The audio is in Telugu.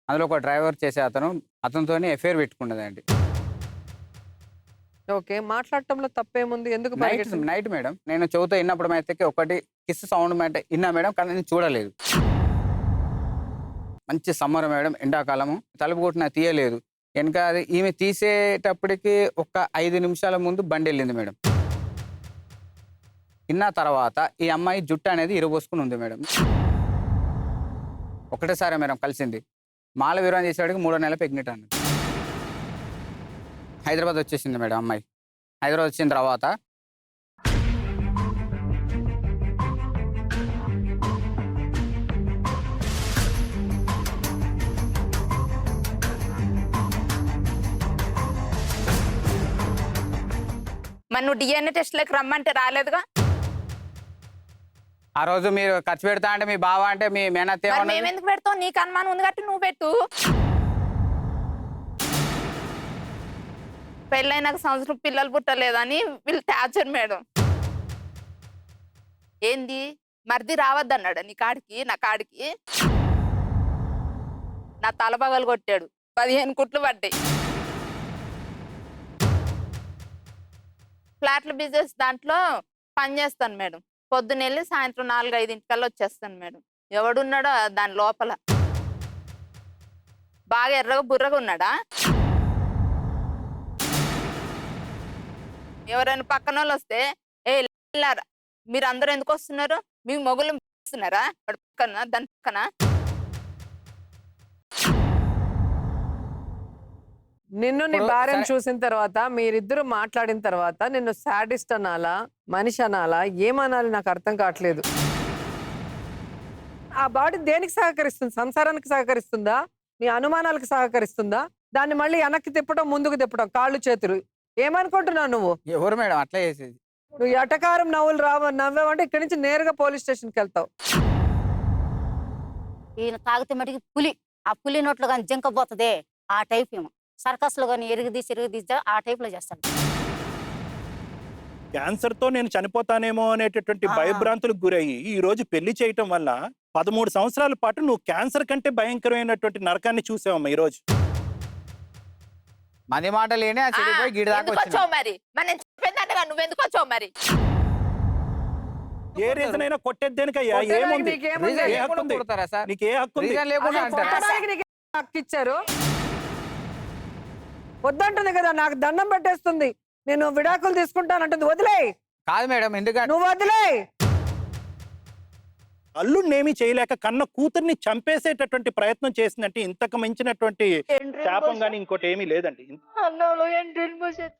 అందులో ఒక డ్రైవర్ చేసే అతనితోని ఎఫ్ఐఆర్ పెట్టుకున్నదండి. ఓకే. మాట్లాడటంలో తప్పేముంది? ఎందుకు నైట్ పరిగెట్టింది? Night madam. నేను చెవుతో ఇన్నప్పుడు అయితే ఒకటి కిస్ సౌండ్ అంటే ఇన్నా మేడం. కానీ నేను చూడలేదు. మంచి సమ్మర్ మేడం, ఎండాకాలము. తలుపు కొట్టినా తీయలేదు. వెనక అది ఈమె తీసేటప్పటికి ఒక 5 నిమిషాల ముందు బండెళ్ళింది మేడం. తిన్న తర్వాత ఈ అమ్మాయి జుట్టు అనేది ఇరబోసుకొని ఉంది మేడం. ఒకటేసారి మేడం కలిసింది. మాల విరామం చేసేవాడికి 3వ నెల ప్రెగ్నెంట్ అన్నది. హైదరాబాద్ వచ్చేసింది మేడం అమ్మాయి. హైదరాబాద్ వచ్చిన తర్వాత మరి నువ్వు డిఎన్ఏ టెస్ట్‌లకి రమ్మంటే రాలేదుగా? ఆ రోజు మీరు ఖర్చు పెడతా అంటే మీ బావ అంటే మీ మేనత్త మరి ఏమన్నది? మేమెందుకు పెడతాం? నీకు అనుమానం ఉంది కాబట్టి నువ్వు పెట్టు. పెళ్ళైనాక సంవత్సరం పిల్లలు పుట్టలేదని వీళ్ళు టార్చర్ మేడం. ఏంది మరిది రావద్దన్నాడా నీ కాడికి, నా కాడికి? నా తల పగలు కొట్టాడు. 15 కుట్లు పడ్డాయి. ఫ్లాట్ల బిజినెస్ దాంట్లో పని చేస్తాను మేడం. పొద్దునెళ్ళి సాయంత్రం 4, 5 వచ్చేస్తాను మేడం. ఎవడున్నాడో దాని లోపల. బాగా ఎర్రగా బుర్రగా ఉన్నాడా? ఎవరైనా పక్కనోళ్ళు వస్తే ఏ ఎల్లారా మీరు అందరూ ఎందుకు వస్తున్నారు? మీ మొగుళ్ళు వస్తున్నారా పక్కన దాని పక్కన? నిన్ను నీ ఇప్పుడు భార్యను సరే. చూసిన తర్వాత మీరిద్దరు మాట్లాడిన తర్వాత నిన్ను సాడిస్ట్ అనాలా, మనిషి అనాలా, ఏమనాలి నాకు అర్థం కావట్లేదు. ఆ బాడీ దేనికి సహకరిస్తుంది? సంసారానికి సహకరిస్తుందా? నీ అనుమానాలకు సహకరిస్తుందా? దాన్ని మళ్ళీ వెనక్కి తిప్పడం, ముందుకు తిప్పడం, కాళ్ళు చేతులు. ఏమనుకుంటున్నావు నువ్వు? ఎవరు మేడం అట్లా చేసేది? నువ్వు ఎటకారం నవ్వులు నవ్వావంటే ఇక్కడి నుంచి నేరుగా పోలీస్ స్టేషన్కి వెళ్తావు. ఈయన తాగితే మటుకి పులి. ఆ పులి నోట్లో కానీ జింకపోతుందే ఆ టైప్ ఏమో. సర్కస్లో కానీ ఇరుగుదీసి ఆ టైప్లో చేస్తాడు. క్యాన్సర్ తో నేను చనిపోతానేమో అనేటటువంటి భయభ్రాంతులకు గురయ్యి ఈ రోజు పెళ్లి చేయటం వల్ల 13 సంవత్సరాల పాటు నువ్వు క్యాన్సర్ కంటే భయంకరమైనటువంటి నరకాన్ని చూసావమ్మా ఈ రోజు. మంది మాటలేని ఆ చెడిపోయి గిడి దాకా ఎందుకు వచ్చింది. వచ్చావు మరి? మరి నేను చెప్పిందంటగా నువ్వెందుకు వచ్చావు మరి? ఏ రీజన్ అయినా కొట్టేద్దేనికయ్యా? కొట్టడానికి ఏముంది? నీకేముంది? రీజన్ ఏ లేకుండా హక్కు ఉంది? కొడతారా సార్? నీకు ఏ హక్కు ఉంది? రీజన్ లేకుండా అసలు అంటారా? కొట్టడానికి నీకు హక్కు ఇచ్చారు? వద్దంటుంది కదా, నాకు దండం పెట్టేస్తుంది. నేను విడాకులు తీసుకుంటానంటుంది. వదిలేయ్, కాదు మేడం, ఎందుకంటే నువ్వు వదిలేయ్. అల్లుడినేమీ చేయలేక కన్న కూతుర్ని చంపేసేటటువంటి ప్రయత్నం చేసిందంటే ఇంతకు మించినటువంటి శాపం గానీ ఇంకోటి ఏమీ లేదండి. అన్నంలో ఎంట్రీలు పోసేది.